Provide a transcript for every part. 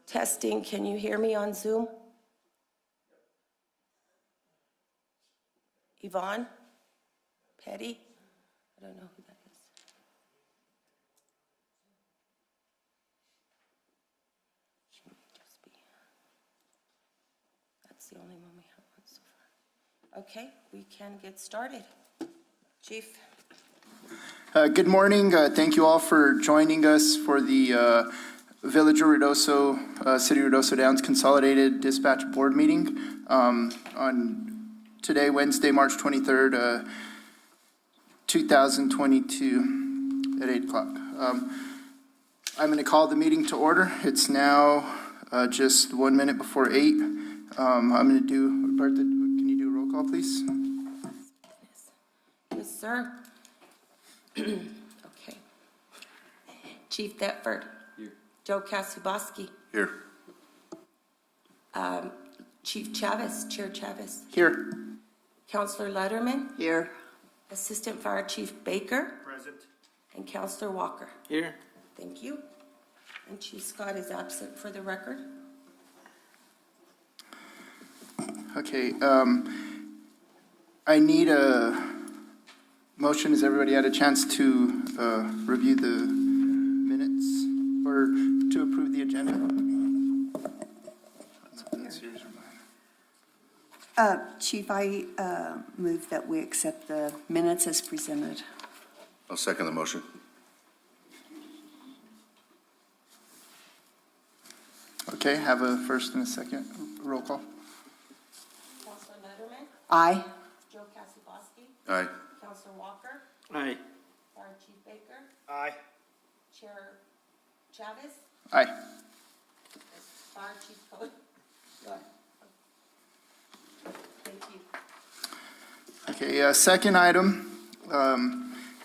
Testing, can you hear me on Zoom? Yvonne? Petty? I don't know who that is. She may just be. That's the only one we have on so far. Okay, we can get started. Chief? Good morning. Thank you all for joining us for the Village of Ruidoso, City of Ruidoso Downs Consolidated Dispatch Board meeting on today, Wednesday, March 23rd, 2022 at 8 o'clock. I'm going to call the meeting to order. It's now just 1 minute before 8. I'm going to do, Bertha, can you do a roll call, please? Yes, sir. Okay. Chief Thetford. Here. Joe Kasuboski. Here. Chief Chavez, Chair Chavez. Here. Counselor Letterman. Here. Assistant Fire Chief Baker. Present. And Counselor Walker. Here. Thank you. And Chief Scott is absent for the record. Okay. I need a motion. Has everybody had a chance to review the minutes or to approve the agenda? Chief, I move that we accept the minutes as presented. I'll second the motion. Okay, have a first and a second. Roll call. Counselor Letterman. Aye. Joe Kasuboski. Aye. Counselor Walker. Aye. Fire Chief Baker. Aye. Chair Chavez. Aye. Fire Chief Code. Go ahead. Thank you. Okay, second item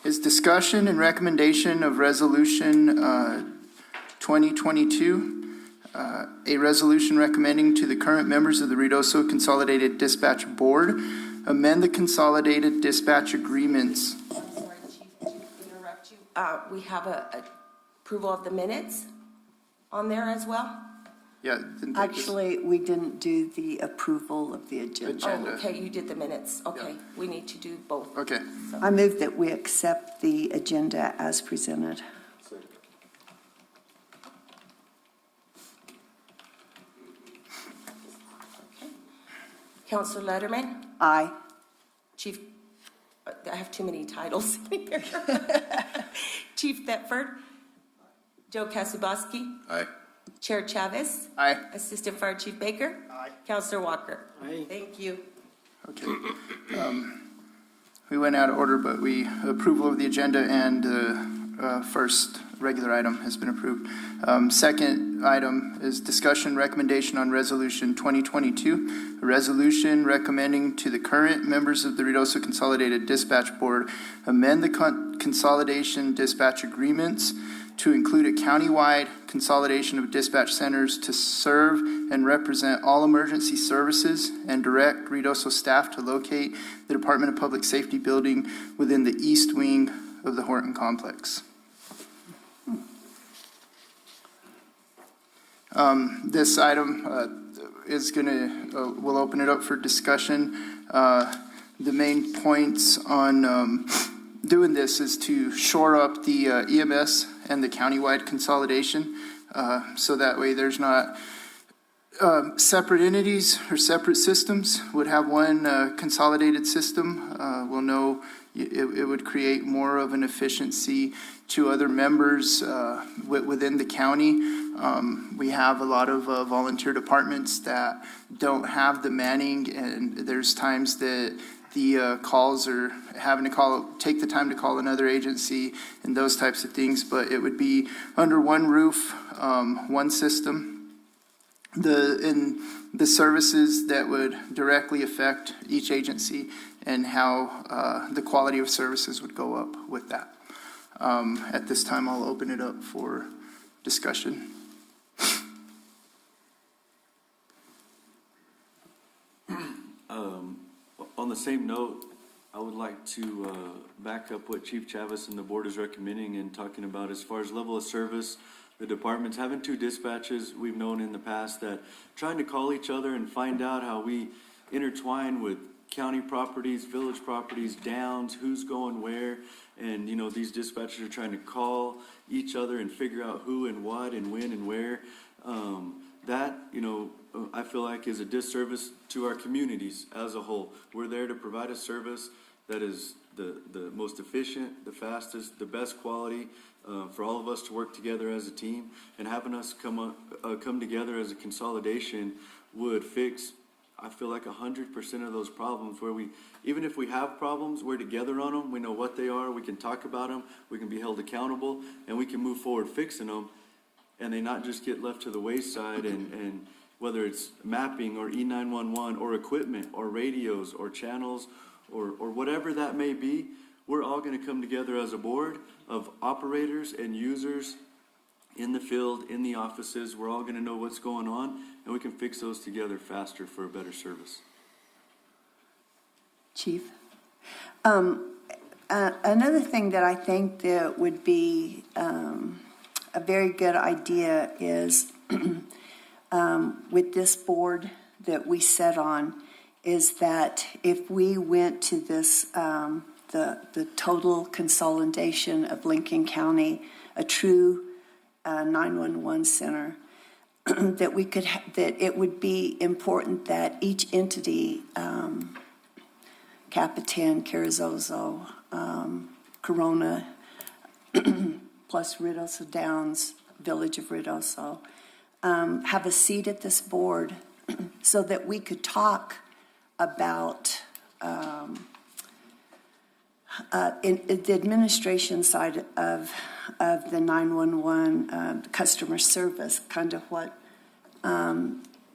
is discussion and recommendation of resolution 2022. A resolution recommending to the current members of the Ruidoso Consolidated Dispatch Board amend the consolidated dispatch agreements. I'm sorry, Chief, to interrupt you. We have a approval of the minutes on there as well? Yeah. didn't take this- Actually, we didn't do the approval of the agenda. Agenda. Oh, okay, you did the minutes. Okay, Yeah. we need to do both. Okay. I move that we accept the agenda as presented. Counselor Letterman? Aye. Chief, I have too many titles here. Chief Thetford? Joe Kasuboski? Aye. Chair Chavez? Aye. Assistant Fire Chief Baker? Aye. Counselor Walker? Aye. Thank you. Okay. We went out of order, but approval of the agenda and first regular item has been approved. Second item is discussion recommendation on resolution 2022, a resolution recommending to the current members of the Ruidoso Consolidated Dispatch Board amend the consolidation dispatch agreements to include a countywide consolidation of dispatch centers to serve and represent all emergency services and direct Ruidoso staff to locate the Department of Public Safety building within the east wing of the Horton complex. This item is we'll open it up for discussion. The main points on doing this is to shore up the EMS and the countywide consolidation, so that way there's not separate entities or separate systems would have one consolidated system. We'll know it would create more of an efficiency to other members within the county. We have a lot of volunteer departments that don't have the manning, and there's times that the calls are having to take the time to call another agency and those types of things, but it would be under one roof, one system. The services that would directly affect each agency and how the quality of services would go up with that. At this time, I'll open it up for discussion. On the same note, I would like to back up what Chief Chavez and the board is recommending and talking about as far as level of service. the departments. Having two dispatches, we've known in the past that trying to call each other and find out how we intertwine with county properties, village properties, downs, who's going where. And, these dispatchers are trying to call each other and figure out who and what and when and where. I feel like is a disservice to our communities as a whole. We're there to provide a service that is the most efficient, the fastest, the best quality, for all of us to work together as a team. And having us come together as a consolidation would fix, I feel like 100% of those problems where even if we have problems, we're together on them. We know what they are. We can talk about them. We can be held accountable, and we can move forward fixing them. And they not just get left to the wayside. And whether it's mapping or E911 or equipment or radios or channels or whatever that may be, we're all going to come together as a board of operators and users in the field, in the offices. We're all going to know what's going on, and we can fix those together faster for a better service. Chief? Another thing that I think that would be a very good idea is with this board that we set on, is that if we went to this, the total consolidation of Lincoln County, a true 911 center, that we could, that it would be important that each entity, Capitan, Carrizozo, Corona, plus Ruidoso Downs, Village of Ruidoso, have a seat at this board so that we could talk about in the administration side of the 911 customer service, kind of what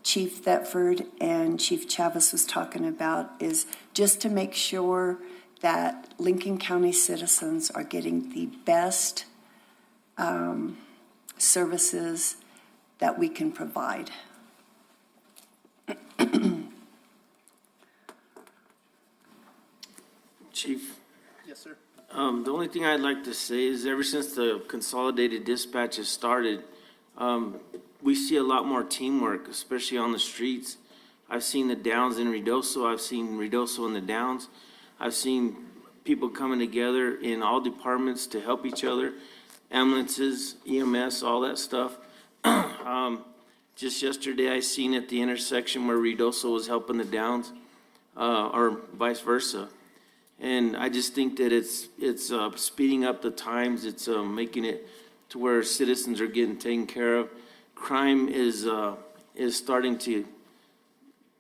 Chief Thetford and Chief Chavez was talking about, is just to make sure that Lincoln County citizens are getting the best services that we can provide. Chief, Yes, sir. the only thing I'd like to say is ever since the consolidated dispatch has started, we see a lot more teamwork, especially on the streets. I've seen the Downs in Ruidoso. I've seen Ruidoso in the Downs. I've seen people coming together in all departments to help each other, ambulances, EMS, all that stuff. Just yesterday, I seen at the intersection where Ruidoso was helping the Downs, or vice versa. And I just think that it's speeding up the times. It's making it to where citizens are getting taken care of. Crime is starting to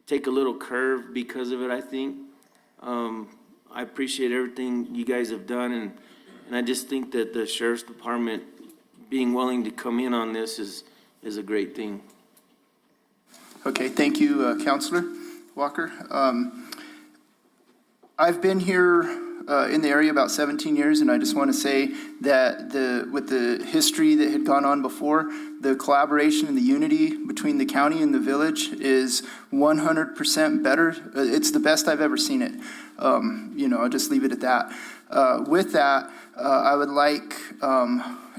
take a little curve because of it, I think. I appreciate everything you guys have done, and I just think that the Sheriff's Department being willing to come in on this is a great thing. Okay, thank you, Counselor Walker. I've been here in the area about 17 years, and I just want to say that with the history that had gone on before, the collaboration and the unity between the county and the village is 100% better. It's the best I've ever seen it. I'll just leave it at that. With that, I would like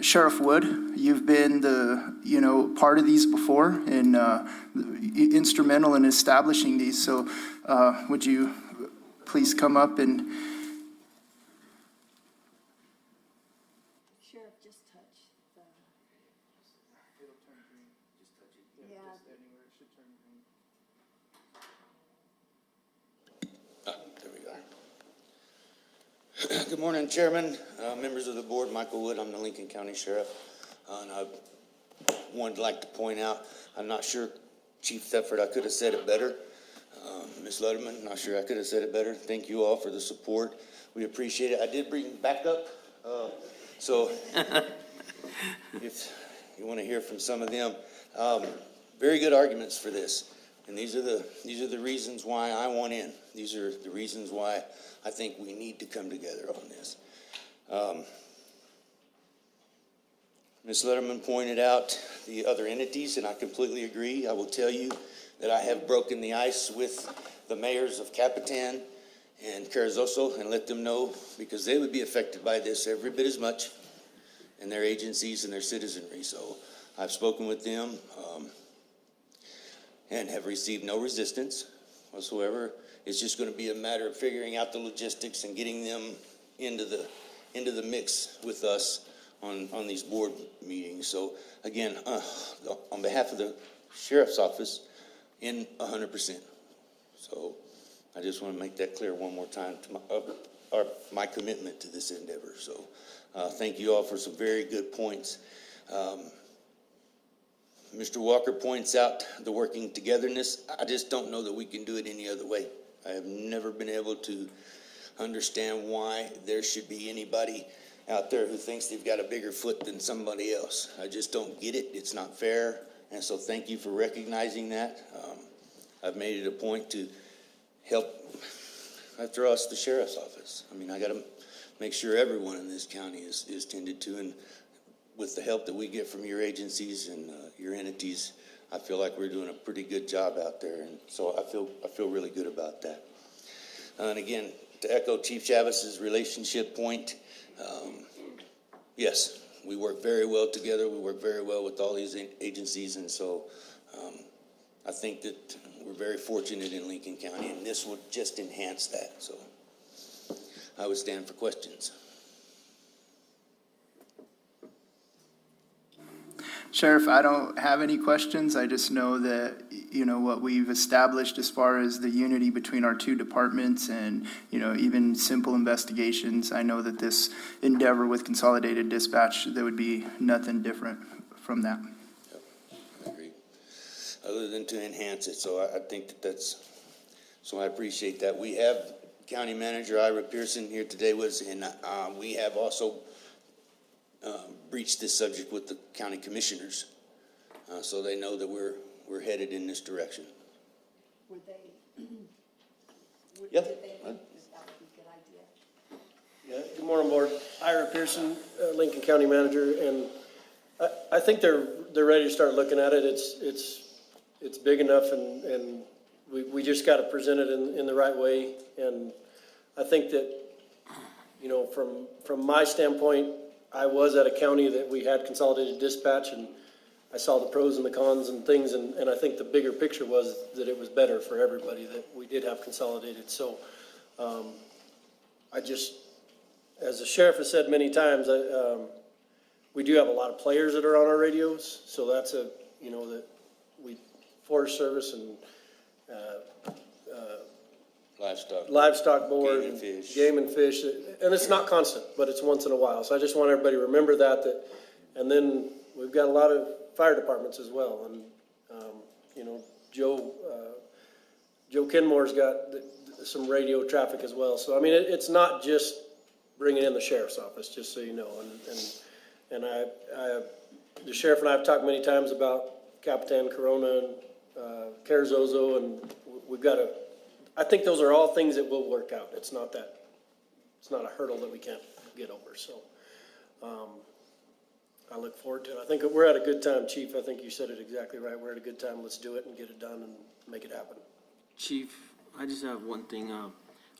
Sheriff Wood. You've been part of these before and instrumental in establishing these. So would you please come up and... Sheriff, just touch the... It'll turn green. Just touch it. Yeah. Just anywhere. It should turn green. There we are. Good morning, Chairman, members of the board. Michael Wood, I'm the Lincoln County Sheriff. And I would like to point out, I'm not sure, Chief Thetford, I could have said it better. Ms. Letterman, not sure I could have said it better. Thank you all for the support. We appreciate it. I did bring backup, so if you want to hear from some of them, very good arguments for this. And these are the reasons why I want in. These are the reasons why I think we need to come together on this. Ms. Letterman pointed out the other entities, and I completely agree. I will tell you that I have broken the ice with the mayors of Capitan and Carrizoso and let them know, because they would be affected by this every bit as much, and their agencies and their citizenry. So I've spoken with them, and have received no resistance whatsoever. It's just gonna be a matter of figuring out the logistics and getting them into the mix with us on these board meetings. So again, on behalf of the sheriff's office, in 100%. So I just want to make that clear one more time to my commitment to this endeavor. So thank you all for some very good points. Mr. Walker points out the working togetherness. I just don't know that we can do it any other way. I have never been able to understand why there should be anybody out there who thinks they've got a bigger foot than somebody else. I just don't get it. It's not fair. And so thank you for recognizing that. I've made it a point to help, after us, the sheriff's office. I mean, I got to make sure everyone in this county is tended to, and with the help that we get from your agencies and your entities, I feel like we're doing a pretty good job out there, and so I feel really good about that. And again, to echo Chief Chavis's relationship point, yes, we work very well together. We work very well with all these agencies, and so I think that we're very fortunate in Lincoln County, and this would just enhance that. So I would stand for questions. Sheriff, I don't have any questions. I just know that, you know, what we've established as far as the unity between our two departments and, you know, even simple investigations. I know that this endeavor with Consolidated Dispatch, there would be nothing different from that. Yep, I agree. Other than to enhance it. So I think so I appreciate that. We have County Manager Ira Pearson here today with us, and we have also breached this subject with the county commissioners, so they know that we're headed in this direction. Would they? Yep. Did they think that would be a good idea? Yeah, good morning, Board. Ira Pearson, Lincoln County Manager, and I think they're ready to start looking at it. It's big enough, and we just got to present it in the right way. And I think that, you know, from my standpoint, I was at a county that we had Consolidated Dispatch, and I saw the pros and the cons and things, and I think the bigger picture was that it was better for everybody that we did have Consolidated. So I just, as the sheriff has said many times, we do have a lot of players that are on our radios, so that's that we, Forest Service and Livestock Board, Game and Fish, and it's not constant, but it's once in a while. So I just want everybody to remember that, and then we've got a lot of fire departments as well, and Joe Kenmore's got some radio traffic as well. So I mean, it's not just bringing in the sheriff's office, just so you know, and the sheriff and I have talked many times about Capitan Corona and Carrizozo, and we've got to. I think those are all things that will work out. It's not a hurdle that we can't get over. So I look forward to it. I think we're at a good time, Chief. I think you said it exactly right. We're at a good time. Let's do it and get it done and make it happen. Chief, I just have one thing. I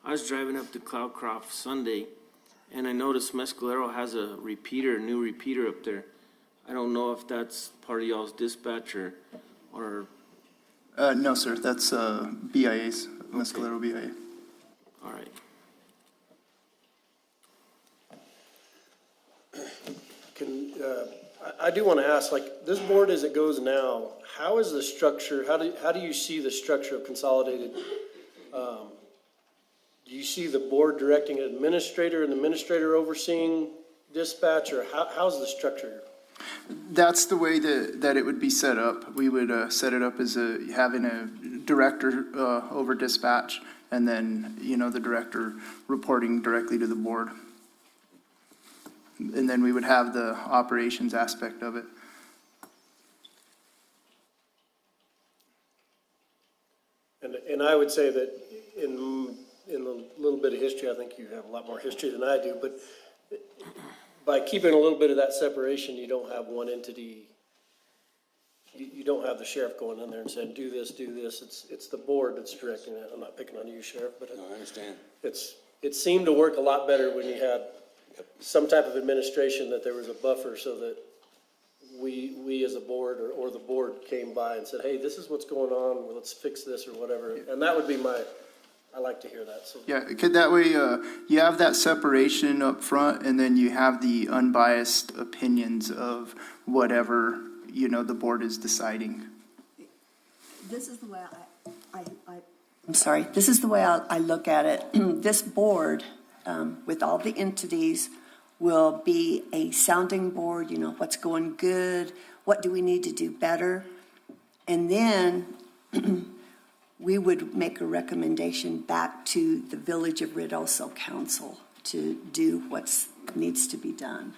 was driving up to Cloudcroft Sunday, and I noticed Mescalero has a new repeater up there. I don't know if that's part of y'all's dispatch or. No, sir, that's BIA's, Mescalero BIA. All right. I do want to ask, like, this board as it goes now, how is the structure, how do you see the structure of Consolidated? Do you see the board directing an administrator and the administrator overseeing dispatch, or how's the structure? That's the way that it would be set up. We would set it up as having a director over dispatch, and then, the director reporting directly to the board. And then we would have the operations aspect of it. And I would say that in the little bit of history, I think you have a lot more history than I do, but by keeping a little bit of that separation, you don't have one entity. You don't have the sheriff going in there and saying, do this. It's the board that's directing it. I'm not picking on you, Sheriff, but No, I understand. it seemed to work a lot better when you had some type of administration, that there was a buffer so that we as a board or the board came by and said, hey, this is what's going on, well, let's fix this or whatever. And that would be I like to hear that, so. Yeah, could that way, you have that separation up front, and then you have the unbiased opinions of whatever, the board is deciding. This is the way I'm sorry, this is the way I look at it. This board, with all the entities, will be a sounding board, what's going good, what do we need to do better? And then we would make a recommendation back to the Village of Ruidoso Council to do what needs to be done.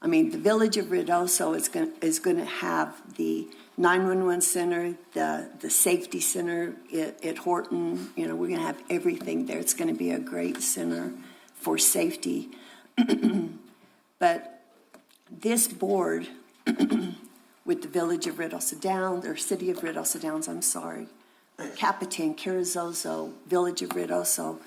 I mean, the Village of Ruidoso is going to have the 911 center, the safety center at Horton. We're going to have everything there. It's going to be a great center for safety. But this board with the Village of Ruidoso Downs, or City of Ruidoso Downs, I'm sorry, Capitan, Carrizozo, Village of Ruidoso,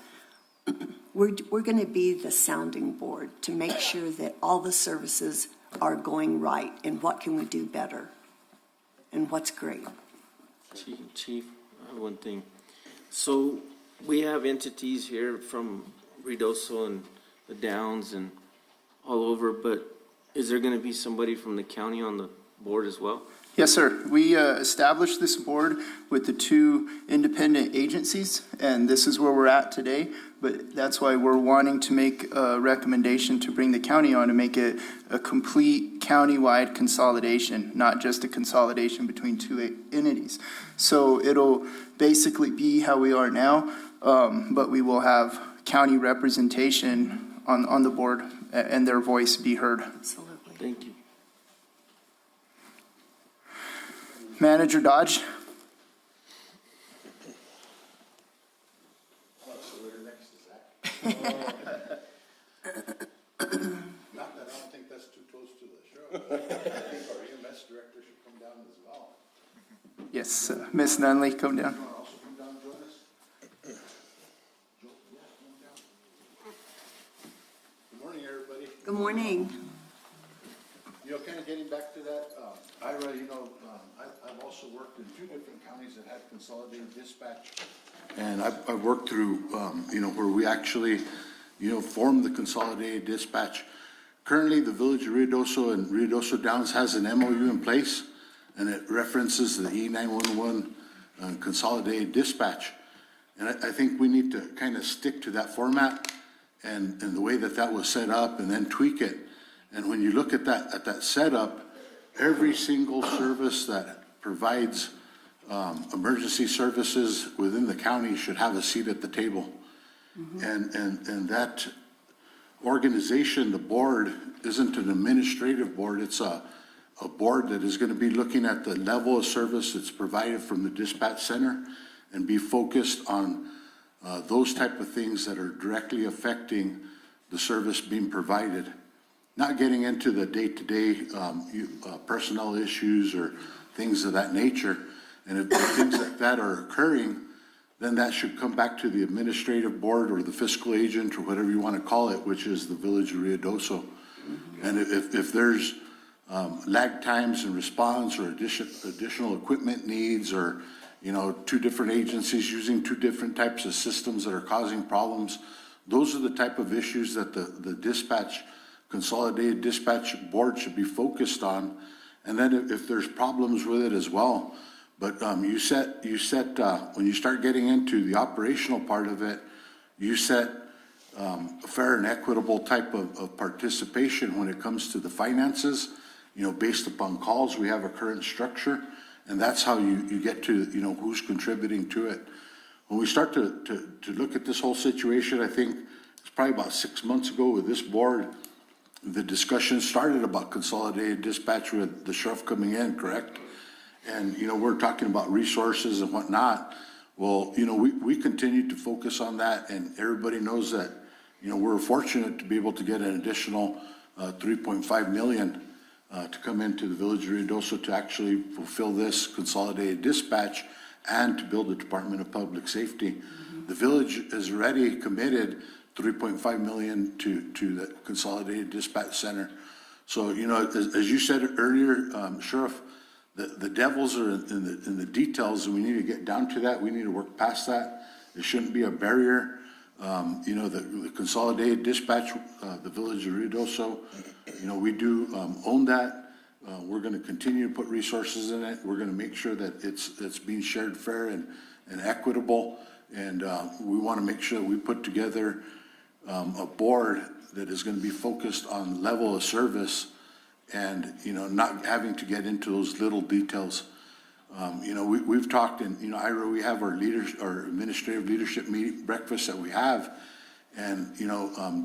we're going to be the sounding board to make sure that all the services are going right and what can we do better and what's great. Chief, I have one thing. So we have entities here from Ruidoso and the Downs and all over, but is there going to be somebody from the county on the board as well? Yes, sir. We established this board with the two independent agencies, and this is where we're at today. But that's why we're wanting to make a recommendation to bring the county on to make it a complete county-wide consolidation, not just a consolidation between two entities. So it'll basically be how we are now, but we will have county representation on the board and their voice be heard. Absolutely. Thank you. Manager Dodge? Not that I don't think that's too close to the sheriff. I think our EMS director should come down as well. Yes, Miss Nunley, come down. You want to also come down and join us? Joe, yeah, come down. Good morning, everybody. Good morning. Kind of getting back to that, Ira, I've also worked in two different counties that had consolidated dispatch. And I've worked through, where we actually, formed the consolidated dispatch. Currently, the Village of Ruidoso and Ruidoso Downs has an MOU in place, and it references the E911 consolidated dispatch. And I think we need to kind of stick to that format and the way that was set up, and then tweak it. And when you look at that setup, every single service that provides emergency services within the county should have a seat at the table. Mm-hmm. And that organization, the board, isn't an administrative board. It's a board that is going to be looking at the level of service that's provided from the dispatch center and be focused on those type of things that are directly affecting the service being provided. Not getting into the day-to-day personnel issues or things of that nature. And if things like that are occurring, then that should come back to the administrative board or the fiscal agent or whatever you want to call it, which is the Village of Ruidoso. Mm-hmm. And if there's lag times in response or additional equipment needs or, two different agencies using two different types of systems that are causing problems, those are the type of issues that the Consolidated Dispatch Board should be focused on. And then if there's problems with it as well. But you set when you start getting into the operational part of it, you set a fair and equitable type of participation when it comes to the finances, based upon calls. We have a current structure, and that's how you get to, who's contributing to it. When we start to look at this whole situation, I think it's probably about 6 months ago with this board, the discussion started about consolidated dispatch with the sheriff coming in, correct? And, we're talking about resources and whatnot. Well, we continue to focus on that, and everybody knows that, we're fortunate to be able to get an additional $3.5 million to come into the Village of Ruidoso to actually fulfill this consolidated dispatch and to build the Department of Public Safety. Mm-hmm. The village is already committed $3.5 million to the Consolidated Dispatch Center. So, as you said earlier, Sheriff, the devils are in the details, and we need to get down to that. We need to work past that. It shouldn't be a barrier. The Consolidated Dispatch, the Village of Ruidoso, we do own that. We're going to continue to put resources in it. We're going to make sure that it's being shared fair and equitable. And we want to make sure that we put together a board that is going to be focused on level of service and, not having to get into those little details. We've talked, and, Ira, we have our administrative leadership meeting, breakfast that we have. And,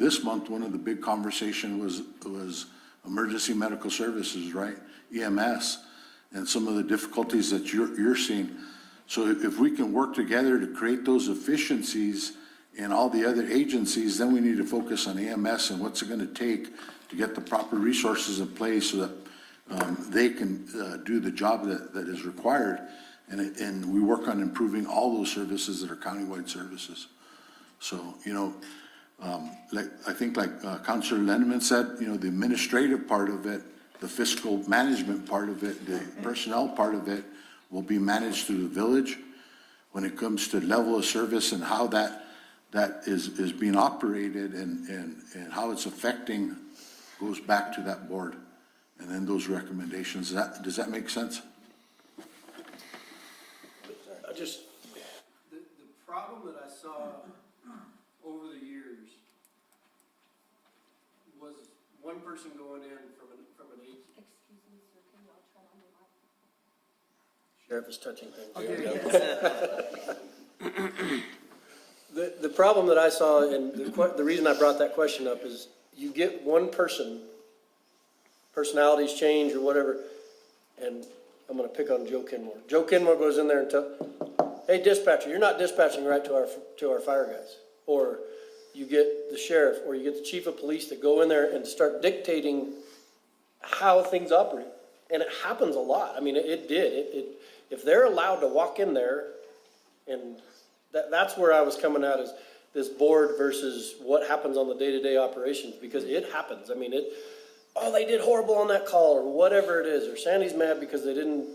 this month, one of the big conversation was emergency medical services, right? EMS, and some of the difficulties that you're seeing. So if we can work together to create those efficiencies in all the other agencies, then we need to focus on EMS and what's it going to take to get the proper resources in place so that they can do the job that is required. And we work on improving all those services that are countywide services. So, I think Councilor Lenneman said, the administrative part of it, the fiscal management part of it, the personnel part of it will be managed through the village. When it comes to level of service and how that is being operated and how it's affecting goes back to that board. And then those recommendations, does that make sense? The problem that I saw over the years was one person going in from an agency. Excuse me, sir, can y'all turn on your mic? Sheriff is touching things. The problem that I saw, and the reason I brought that question up is you get one person, personalities change or whatever, and I'm going to pick on Joe Kenmore. Joe Kenmore goes in there and hey, dispatcher, you're not dispatching right to our fire guys. Or you get the sheriff or you get the chief of police that go in there and start dictating how things operate. And it happens a lot. I mean, it did. If they're allowed to walk in there, and that's where I was coming at, is this board versus what happens on the day-to-day operations, because it happens. I mean, they did horrible on that call or whatever it is, or Sandy's mad because they didn't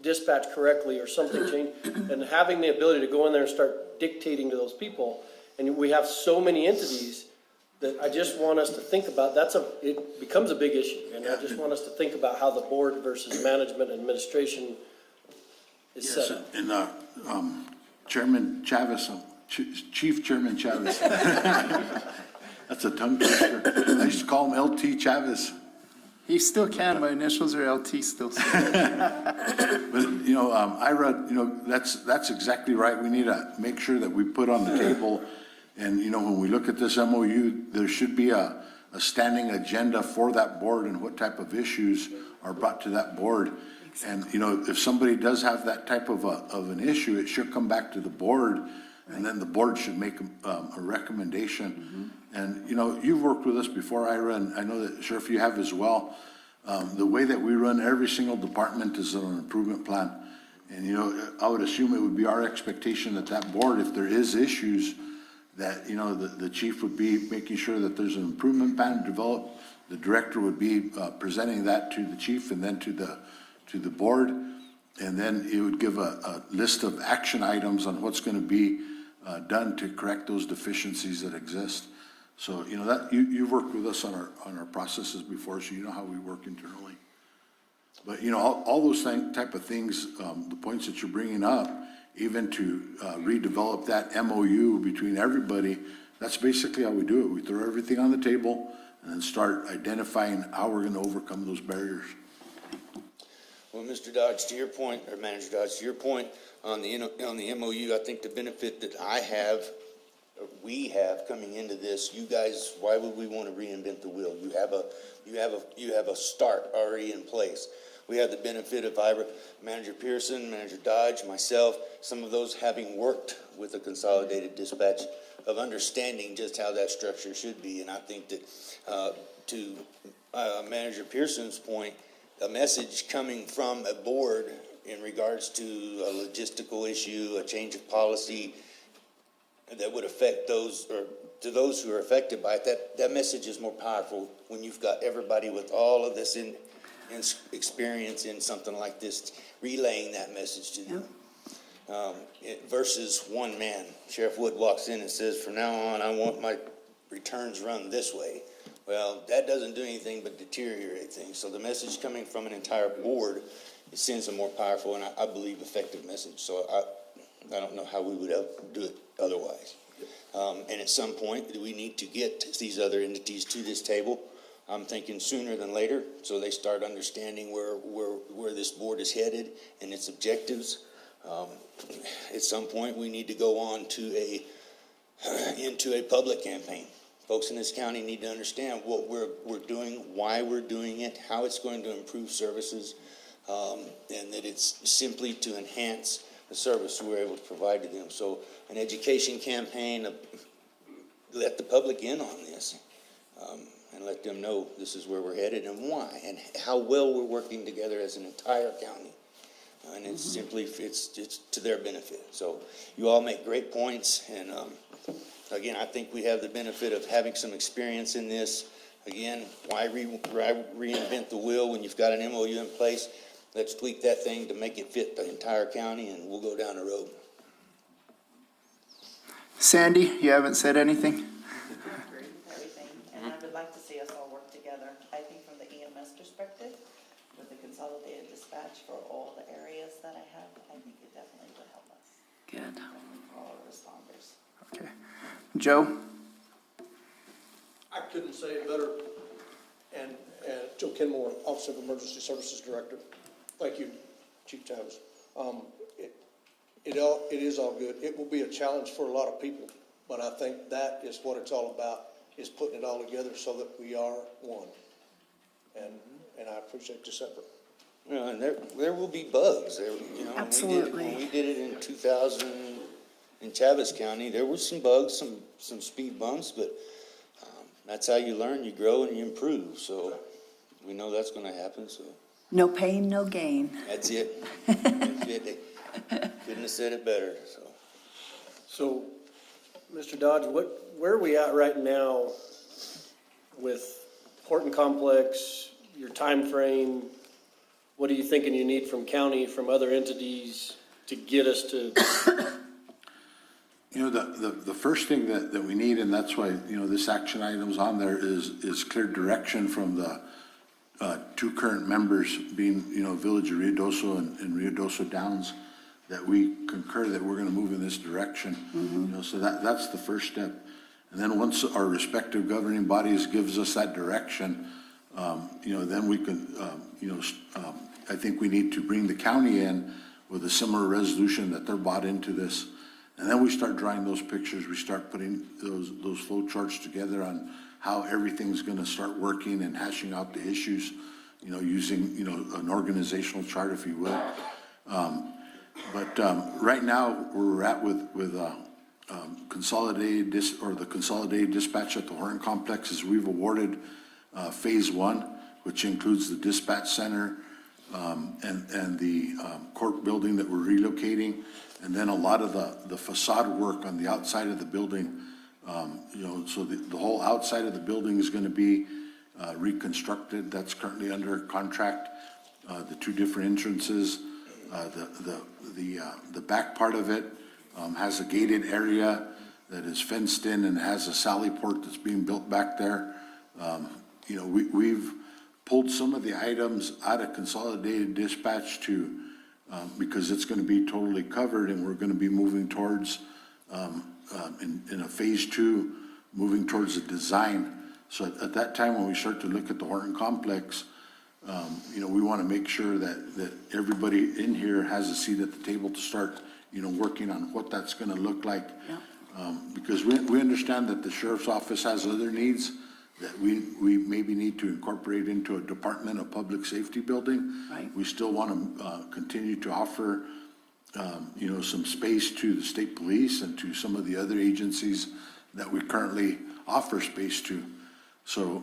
dispatch correctly or something changed. And having the ability to go in there and start dictating to those people, and we have so many entities that I just want us to think about, it becomes a big issue. And I just want us to think about how the board versus management and administration is set up. And Chairman Chavez, Chief Chairman Chavez. That's a tongue twister. I used to call him LT Chavez. He still can, my initials are LT still. But, Ira, that's exactly right. We need to make sure that we put on the table, and, when we look at this MOU, there should be a standing agenda for that board and what type of issues are brought to that board. And, if somebody does have that type of an issue, it should come back to the board, and then the board should make a recommendation. And, you've worked with us before, Ira, and I know that, Sheriff, you have as well. The way that we run every single department is on an improvement plan. And, I would assume it would be our expectation that that board, if there is issues, that, the chief would be making sure that there's an improvement plan developed. The director would be presenting that to the chief and then to the board. And then it would give a list of action items on what's going to be done to correct those deficiencies that exist. So, that you've worked with us on our processes before, so you know how we work internally. But, all those type of things, the points that you're bringing up, even to redevelop that MOU between everybody, that's basically how we do it. We throw everything on the table and then start identifying how we're going to overcome those barriers. Well, Mr. Dodge, to your point, or Manager Dodge, to your point on the MOU, I think the benefit that we have coming into this, you guys, why would we want to reinvent the wheel? You have a start already in place. We have the benefit of Manager Pearson, Manager Dodge, myself, some of those having worked with a Consolidated Dispatch, of understanding just how that structure should be. And I think that to Manager Pearson's point, a message coming from a board in regards to a logistical issue, a change of policy that would affect those, or to those who are affected by it, that message is more powerful when you've got everybody with all of this in experience in something like this, relaying that message to them. Versus one man. Sheriff Wood walks in and says, from now on, I want my returns run this way. Well, that doesn't do anything but deteriorate things. So the message coming from an entire board, it sends a more powerful and I believe effective message. So I don't know how we would do it otherwise. And at some point, we need to get these other entities to this table. I'm thinking sooner than later, so they start understanding where this board is headed and its objectives. At some point, we need to go on to into a public campaign. Folks in this county need to understand what we're doing, why we're doing it, how it's going to improve services, and that it's simply to enhance the service we're able to provide to them. So an education campaign, let the public in on this, and let them know this is where we're headed and why, and how well we're working together as an entire county. And it's simply, it's to their benefit. So you all make great points, and again, I think we have the benefit of having some experience in this. Again, why reinvent the wheel when you've got an MOU in place? Let's tweak that thing to make it fit the entire county, and we'll go down the road. Sandy, you haven't said anything? I agree with everything, and I would like to see us all work together. I think from the EMS perspective, with the consolidated dispatch for all the areas that I have, I think it definitely would help us. Good. Definitely for all our responders. Okay. Joe? I couldn't say it better. And Joe Kenmore, Office of Emergency Services Director. Thank you, Chief Tavis. It is all good. It will be a challenge for a lot of people, but I think that is what it's all about, is putting it all together so that we are one. And I appreciate this effort. You know, and there will be bugs. There, you know, Absolutely. When we did it in 2000 in Chaves County, there were some bugs, some speed bumps, but that's how you learn, you grow, and you improve. So we know that's going to happen. So No pain, no gain. that's it. That's it. Couldn't have said it better. So, Mr. Dodge, where are we at right now with Horton Complex, your time frame? What are you thinking you need from county, from other entities to get us to? You know, the first thing that we need, and that's why, you know, this action item's on there, is clear direction from the two current members being, you know, Village of Ruidoso and Ruidoso Downs, that we concur that we're going to move in this direction. You know, so that's the first step. And then once our respective governing bodies gives us that direction, you know, then we can, you know, I think we need to bring the county in with a similar resolution that they're bought into this. And then we start drawing those pictures, we start putting those flow charts together on how everything's gonna start working and hashing out the issues, you know, using, you know, an organizational chart, if you will. But right now, where we're at with the consolidated dispatch at the Horton Complex is we've awarded phase one, which includes the dispatch center and the court building that we're relocating, and then a lot of the facade work on the outside of the building. You know, so the whole outside of the building is going to be reconstructed. That's currently under contract. The two different entrances, the back part of it has a gated area that is fenced in and has a sally port that's being built back there. You know, we've pulled some of the items out of consolidated dispatch to, because it's going to be totally covered, and we're going to be moving towards, in a phase two, moving towards the design. So at that time, when we start to look at the Horton Complex, you know, we want to make sure that everybody in here has a seat at the table to start, you know, working on what that's going to look like. Yeah. Because we understand that the sheriff's office has other needs that we maybe need to incorporate into a Department of Public Safety building. Right. We still want to continue to offer, you know, some space to the state police and to some of the other agencies that we currently offer space to. So,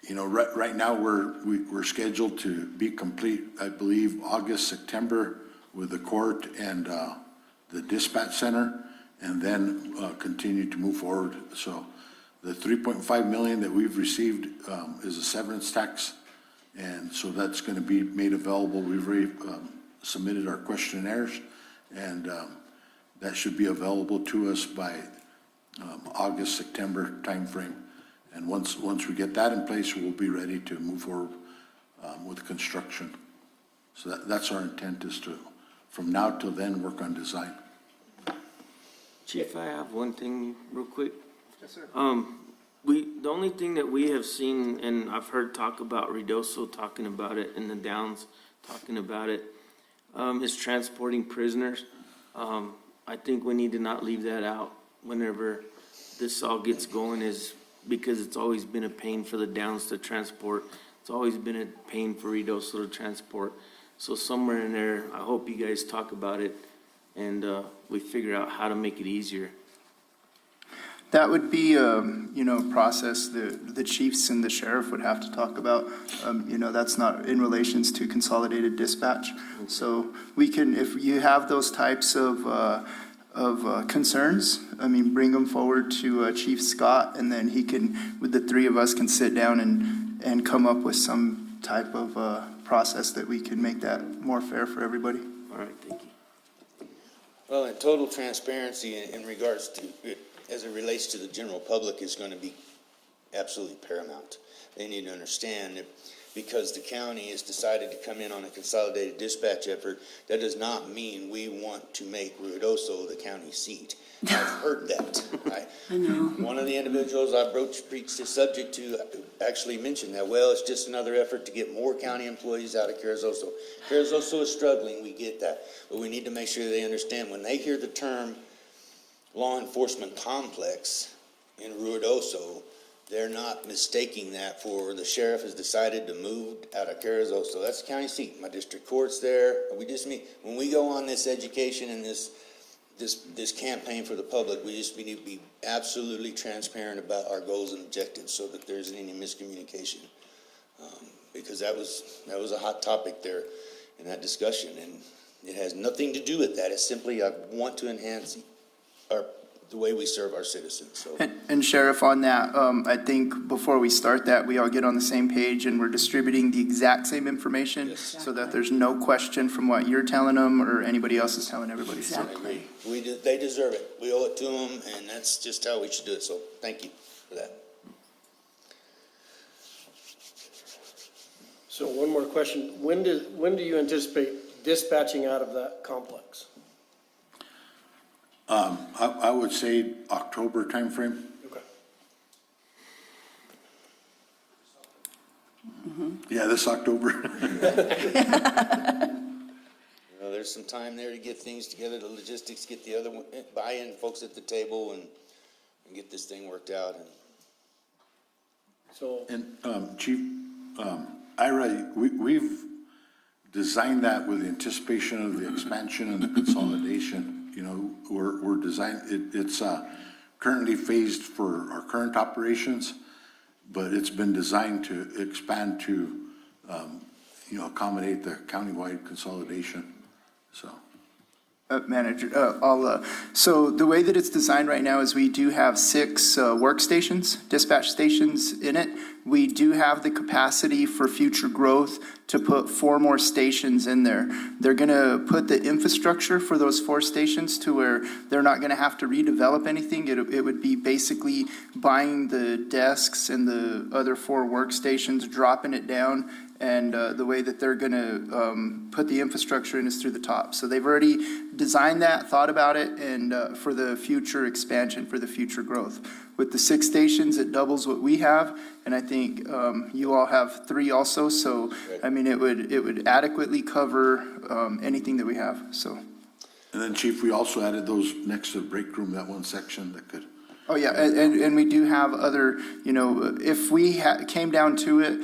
you know, right now we're scheduled to be complete, I believe, August, September with the court and the dispatch center. and then continue to move forward. So the 3.5 million that we've received is a severance tax, and so that's going to be made available. We've already submitted our questionnaires, and that should be available to us by August, September timeframe. And once we get that in place, we'll be ready to move forward with construction. So that's our intent, is to, from now till then, work on design. Chief, I have one thing real quick. Yes, sir. The only thing that we have seen, and I've heard talk about Ruidoso talking about it, and the Downs talking about it, is transporting prisoners. I think we need to not leave that out whenever this all gets going, is because it's always been a pain for the Downs to transport. It's always been a pain for Ruidoso to transport. So somewhere in there, I hope you guys talk about it and we figure out how to make it easier. That would be, a process the chiefs and the sheriff would have to talk about. That's not in relations to consolidated dispatch. So we can, if you have those types of concerns, bring them forward to Chief Scott, and then he can, with the three of us, can sit down and come up with some type of process that we can make that more fair for everybody. All right, thank you. Well, in total transparency in regards to it, as it relates to the general public, is going to be absolutely paramount. They need to understand that because the county has decided to come in on a consolidated dispatch effort, that does not mean we want to make Ruidoso the county seat. I've heard that. I know. One of the individuals I preached this subject to actually mentioned that, well, it's just another effort to get more county employees out of Carrizozo. Carrizozo is struggling, we get that. But we need to make sure they understand when they hear the term law enforcement complex in Ruidoso, they're not mistaking that for the sheriff has decided to move out of Carrizozo. That's the county seat. My district court's there. We just meet, when we go on this education and this campaign for the public, we need to be absolutely transparent about our goals and objectives so that there isn't any miscommunication. Because that was a hot topic there in that discussion, and it has nothing to do with that. It's simply I want to enhance the way we serve our citizens. So. And Sheriff, on that, I think before we start that, we all get on the same page and we're distributing the exact same information, Yes. so that there's no question from what you're telling them or anybody else is telling everybody. Exactly. They deserve it. We owe it to them, and that's just how we should do it. So thank you for that. So one more question. When do you anticipate dispatching out of that complex? I would say October timeframe. Okay. Yeah, this October. Well, there's some time there to get things together, the logistics, get the other buy-in folks at the table, and get this thing worked out. So And Chief, Ira, we've designed that with the anticipation of the expansion and the consolidation. We're it's currently phased for our current operations, but it's been designed to expand to, accommodate the countywide consolidation, so. Manager, so the way that it's designed right now is we do have 6 workstations, dispatch stations in it. We do have the capacity for future growth to put 4 more stations in there. They're gonna put the infrastructure for those 4 stations to where they're not gonna have to redevelop anything. It would be basically buying the desks and the other 4 workstations, dropping it down, and the way that they're going to put the infrastructure in is through the top. So they've already designed that, thought about it, and for the future expansion, for the future growth. With the 6 stations, it doubles what we have, and I think you all have 3 also. So it would adequately cover anything that we have. So. And then Chief, we also added those next to the break room, that one section that could. Oh, yeah, and we do have other, if we came down to it,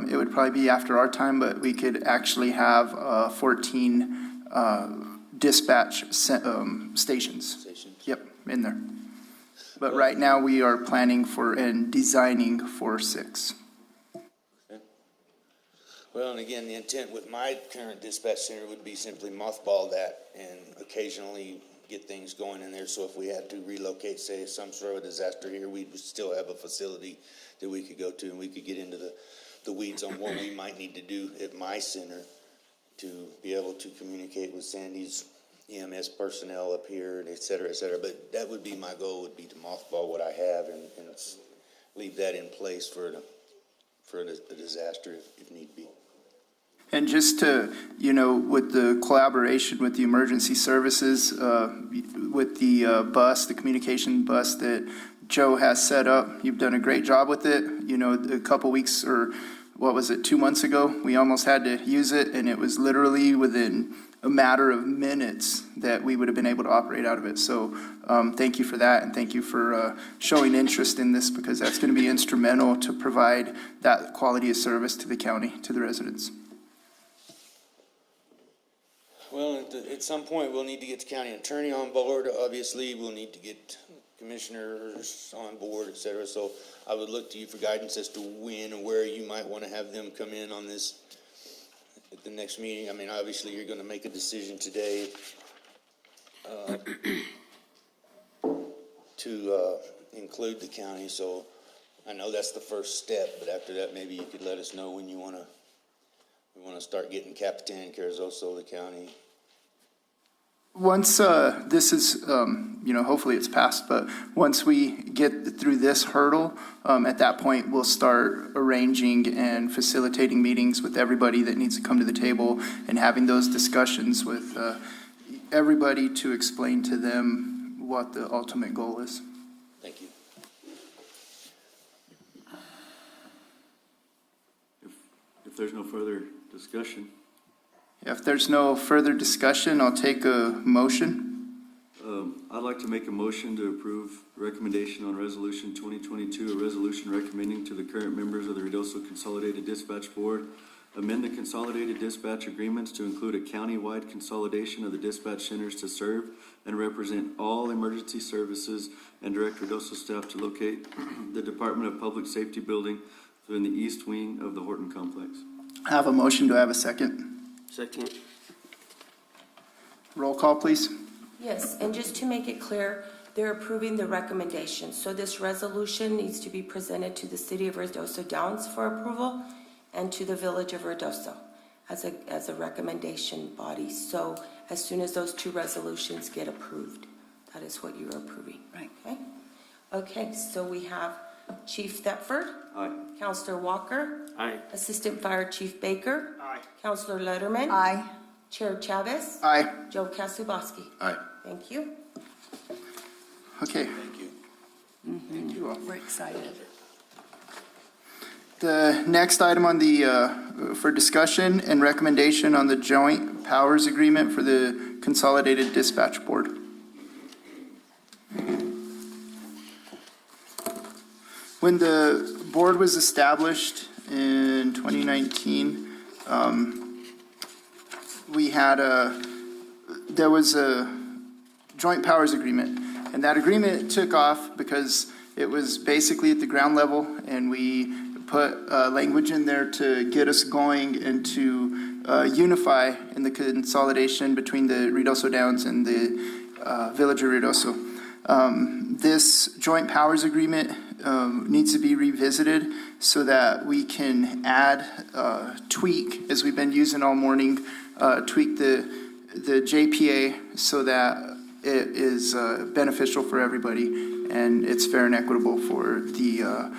it would probably be after our time, but we could actually have 14 dispatch stations. Yep, in there. But right now, we are planning for and designing for 6. Okay. Well, and again, the intent with my current dispatch center would be simply mothball that and occasionally get things going in there. So if we had to relocate, say, some sort of a disaster here, we would still have a facility that we could go to, and we could get into the weeds on what we might need to do at my center to be able to communicate with Sandy's EMS personnel up here, and et cetera, et cetera. But that would be my goal, would be to mothball what I have and leave that in place for the disaster if need be. And just to, with the collaboration with the emergency services, with the bus, the communication bus that Joe has set up, you've done a great job with it. A couple weeks, or what was it, 2 months ago, we almost had to use it, and it was literally within a matter of minutes that we would have been able to operate out of it. So thank you for that, and thank you for showing interest in this, because that's going to be instrumental to provide that quality of service to the county, to the residents. Well, at some point, we'll need to get the county attorney on board. Obviously, we'll need to get commissioners on board, et cetera. So I would look to you for guidance as to when and where you might want to have them come in on this at the next meeting. I mean, obviously, you're going to make a decision today to include the county. So I know that's the first step, but after that, maybe you could let us know when you want to start getting Capitan, Carrizoso, the county. Once this is, hopefully it's passed, but once we get through this hurdle, at that point, we'll start arranging and facilitating meetings with everybody that needs to come to the table and having those discussions with everybody to explain to them what the ultimate goal is. Thank you. If there's no further discussion, If there's no further discussion, I'll take a motion. I'd like to make a motion to approve recommendation on Resolution 2022, a resolution recommending to the current members of the Ruidoso Consolidated Dispatch Board, amend the Consolidated Dispatch Agreements to include a county-wide consolidation of the dispatch centers to serve and represent all emergency services, and direct Ruidoso staff to locate the Department of Public Safety building within the east wing of the Horton Complex. I have a motion. Do I have a second? Second. Roll call, please. Yes, and just to make it clear, they're approving the recommendation. So this resolution needs to be presented to the City of Ruidoso Downs for approval and to the Village of Ruidoso as a recommendation body. So as soon as those two resolutions get approved, that is what you're approving. Right. Okay? Okay, so we have Chief Thetford. Aye. Counselor Walker. Aye. Assistant Fire Chief Baker. Aye. Counselor Letterman. Aye. Chair Chavez. Aye. Joe Kasubaski. Aye. Thank you. Okay. Thank you. Thank you all. We're excited. The next item on the, for discussion and recommendation on the joint powers agreement for the Consolidated Dispatch Board. When the board was established in 2019, there was a joint powers agreement, and that agreement took off because it was basically at the ground level, and we put language in there to get us going and to unify in the consolidation between the Ruidoso Downs and the Village of Ruidoso. This joint powers agreement needs to be revisited so that we can add, tweak, as we've been using all morning, tweak the JPA so that it is beneficial for everybody and it's fair and equitable for the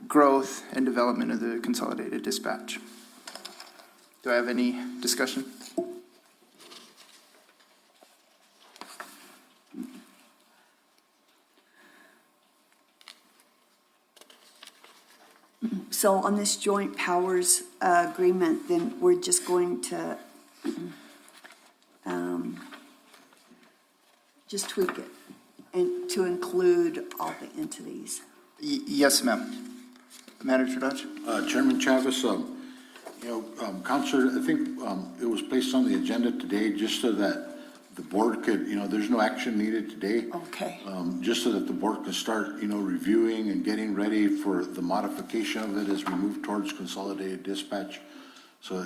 growth and development of the Consolidated Dispatch. Do I have any discussion? So on this joint powers agreement, then we're just going to just tweak it and to include all the entities. Yes, ma'am. Manager Dodge? Chairman Chavez, Counselor, I think it was placed on the agenda today just so that the board could, there's no action needed today. Okay. Just so that the board can start, reviewing and getting ready for the modification of it as we move towards Consolidated Dispatch. So,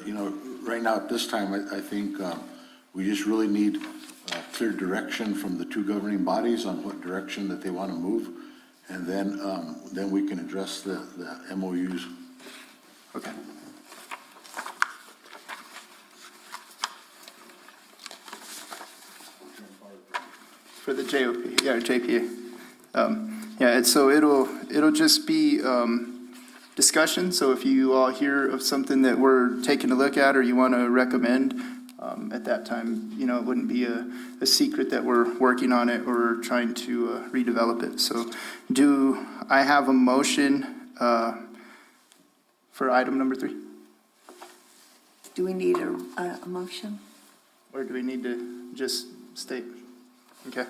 right now at this time, I think we just really need clear direction from the two governing bodies on what direction that they want to move. And then we can address the MOUs. Okay. For the JOP, yeah, JPA. Yeah, and so it'll just be discussion. So if you all hear of something that we're taking a look at or you want to recommend, at that time, you know, it wouldn't be a secret that we're working on it or trying to redevelop it. So do I have a motion for item number 3? Do we need a motion? Or do we need to just state? Okay.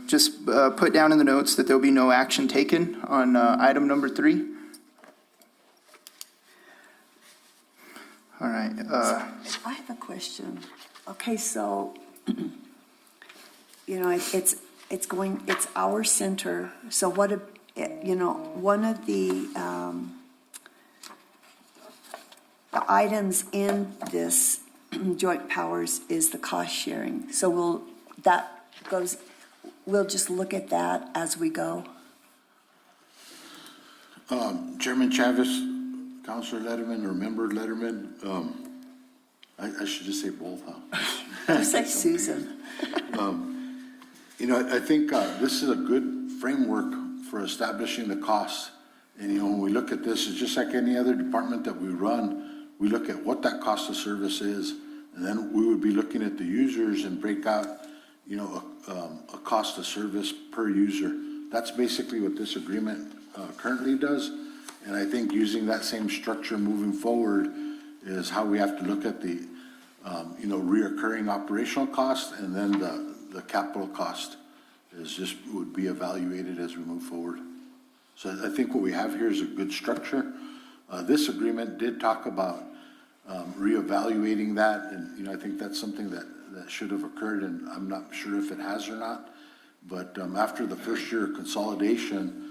Just put down in the notes that there'll be no action taken on item number 3. All right. I have a question. Okay, so, you know, it's our center. So what, you know, one of the items in this joint powers is the cost sharing. So we'll just look at that as we go. Chairman Chavez, Councilor Letterman, or Member Letterman, I should just say both, huh? Just like Susan. You know, I think this is a good framework for establishing the costs. And, you know, when we look at this, it's just like any other department that we run, we look at what that cost of service is, and then we would be looking at the users and break out, you know, a cost of service per user. That's basically what this agreement currently does. And I think using that same structure moving forward is how we have to look at the, you know, reoccurring operational cost, and then the capital cost is just would be evaluated as we move forward. So I think what we have here is a good structure. This agreement did talk about reevaluating that, and, you know, I think that's something that should have occurred, and I'm not sure if it has or not. But after the first year of consolidation,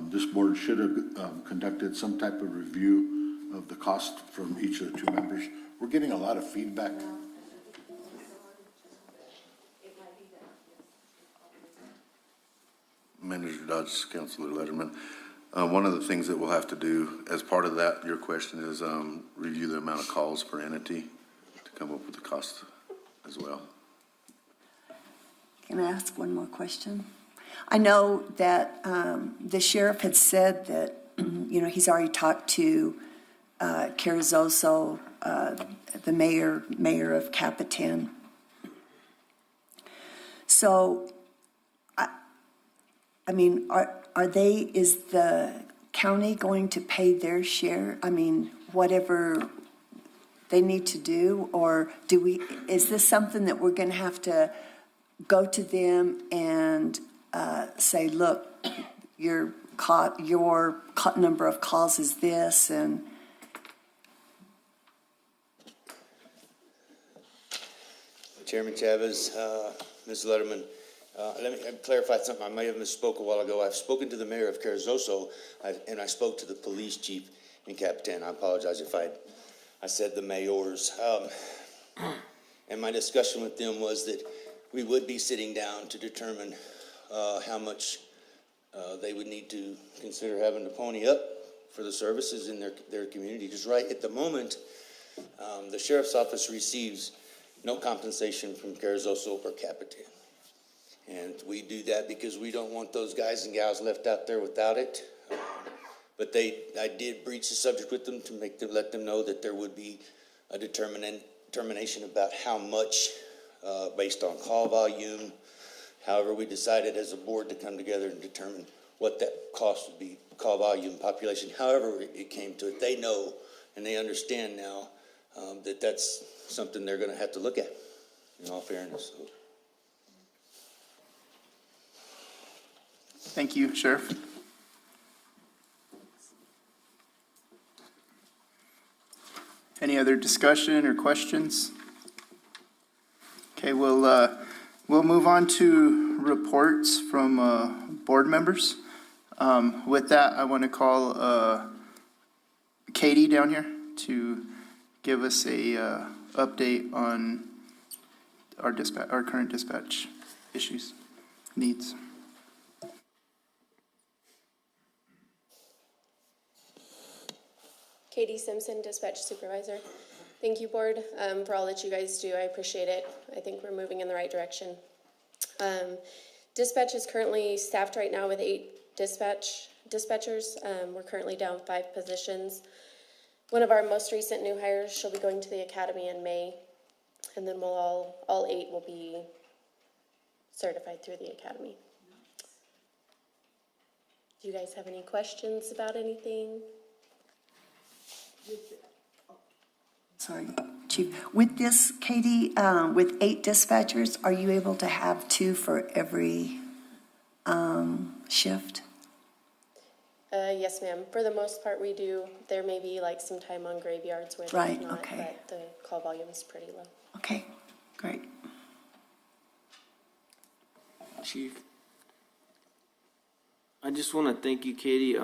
this board should have conducted some type of review of the cost from each of the two members. We're getting a lot of feedback. Manager Dodge, Councilor Letterman. One of the things that we'll have to do as part of that, your question is review the amount of calls per entity to come up with the cost as well. Can I ask one more question? I know that the sheriff had said that, you know, he's already talked to Carrizoso, the mayor of Capitan. So, I mean, is the county going to pay their share? I mean, whatever they need to do, or is this something that we're going to have to go to them and say, look, your number of calls is this, and Chairman Chavez, Ms. Letterman, let me clarify something. I may have misspoke a while ago. I've spoken to the mayor of Carrizoso, and I spoke to the police chief in Capitan. I apologize if I said the mayors. And my discussion with them was that we would be sitting down to determine how much they would need to consider having to pony up for the services in their community. Because right at the moment, the sheriff's office receives no compensation from Carrizoso or Capitan. And we do that because we don't want those guys and gals left out there without it. But I did breach the subject with them to let them know that there would be a determination about how much, based on call volume. However, we decided as a board to come together and determine what that cost would be, call volume, population. However it came to it, they know and they understand now that that's something they're going to have to look at, in all fairness. So. Thank you, Sheriff. Any other discussion or questions? Okay, we'll move on to reports from board members. With that, I want to call Katie down here to give us a update on our current dispatch issues, needs. Katie Simpson, Dispatch Supervisor. Thank you, Board, for all that you guys do. I appreciate it. I think we're moving in the right direction. Dispatch is currently staffed right now with 8 dispatchers. We're currently down 5 positions. One of our most recent new hires, she'll be going to the academy in May, and then all 8 will be certified through the academy. Do you guys have any questions about anything? Sorry, Chief. With this, Katie, with 8 dispatchers, are you able to have 2 for every shift? Yes, ma'am. For the most part, we do. There may be like some time on graveyards where Right, there's not, okay. but the call volume is pretty low. Okay, great. Chief, I just want to thank you, Katie.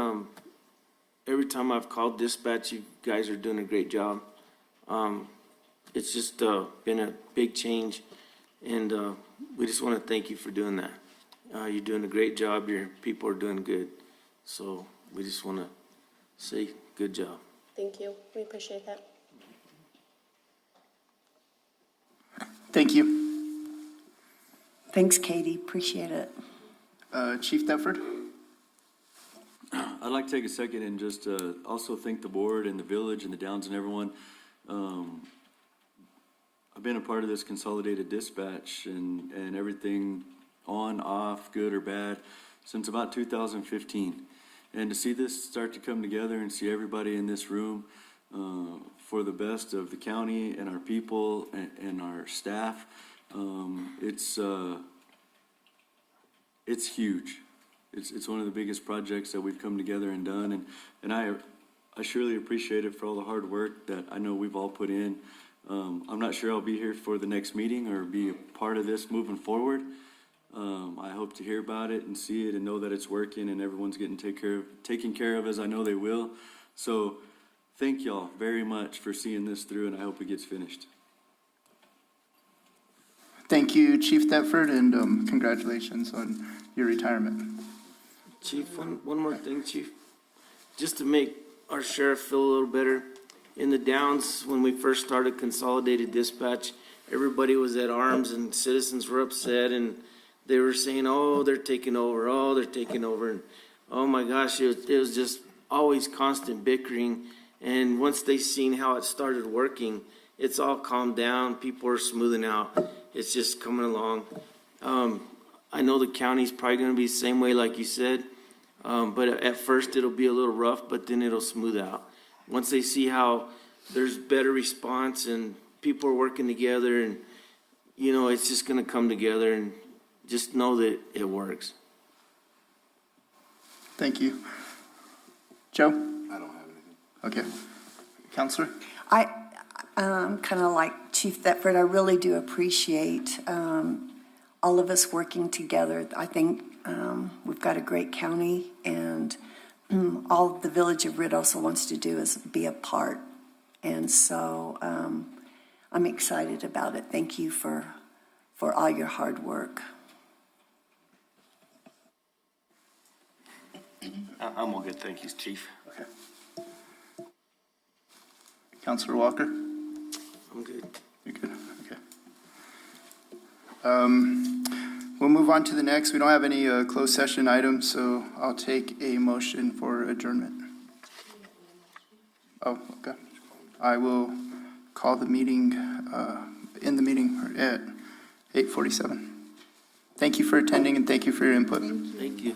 Every time I've called dispatch, you guys are doing a great job. It's just been a big change, and we just want to thank you for doing that. You're doing a great job. Your people are doing good. So we just want to say good job. Thank you. We appreciate that. Thank you. Thanks, Katie, appreciate it. Chief Thetford? I'd like to take a second and just also thank the board and the village and the Downs and everyone. I've been a part of this consolidated dispatch and everything on, off, good or bad, since about 2015. And to see this start to come together and see everybody in this room for the best of the county and our people and our staff, it's huge. It's one of the biggest projects that we've come together and done, and I surely appreciate it for all the hard work that I know we've all put in. I'm not sure I'll be here for the next meeting or be a part of this moving forward. I hope to hear about it and see it and know that it's working and everyone's getting taken care of as I know they will. So thank y'all very much for seeing this through, and I hope it gets finished. Thank you, Chief Thetford, and congratulations on your retirement. Chief, one more thing, Chief. Just to make our sheriff feel a little better, in the Downs, when we first started Consolidated Dispatch, everybody was at arms and citizens were upset and they were saying, oh, they're taking over, oh, they're taking over. And oh my gosh, it was just always constant bickering. And once they seen how it started working, it's all calmed down. People are smoothing out. It's just coming along. I know the county's probably going to be the same way, like you said. But at first it'll be a little rough, but then it'll smooth out. Once they see how there's better response and people are working together, and you know, it's just going to come together, and just know that it works. Thank you. Joe? I don't have anything. Okay. Counselor? I kind of like Chief Thetford. I really do appreciate all of us working together. I think we've got a great county, and all the village of Ruidoso wants to do is be a part. And so I'm excited about it. Thank you for all your hard work. I'm all good, thank you, Chief. Okay. Counselor Walker? I'm good. You're good, okay. We'll move on to the next. We don't have any closed session items, so I'll take a motion for adjournment. Oh, okay. I will call the meeting, end the meeting at 8:47. Thank you for attending and thank you for your input. Thank you.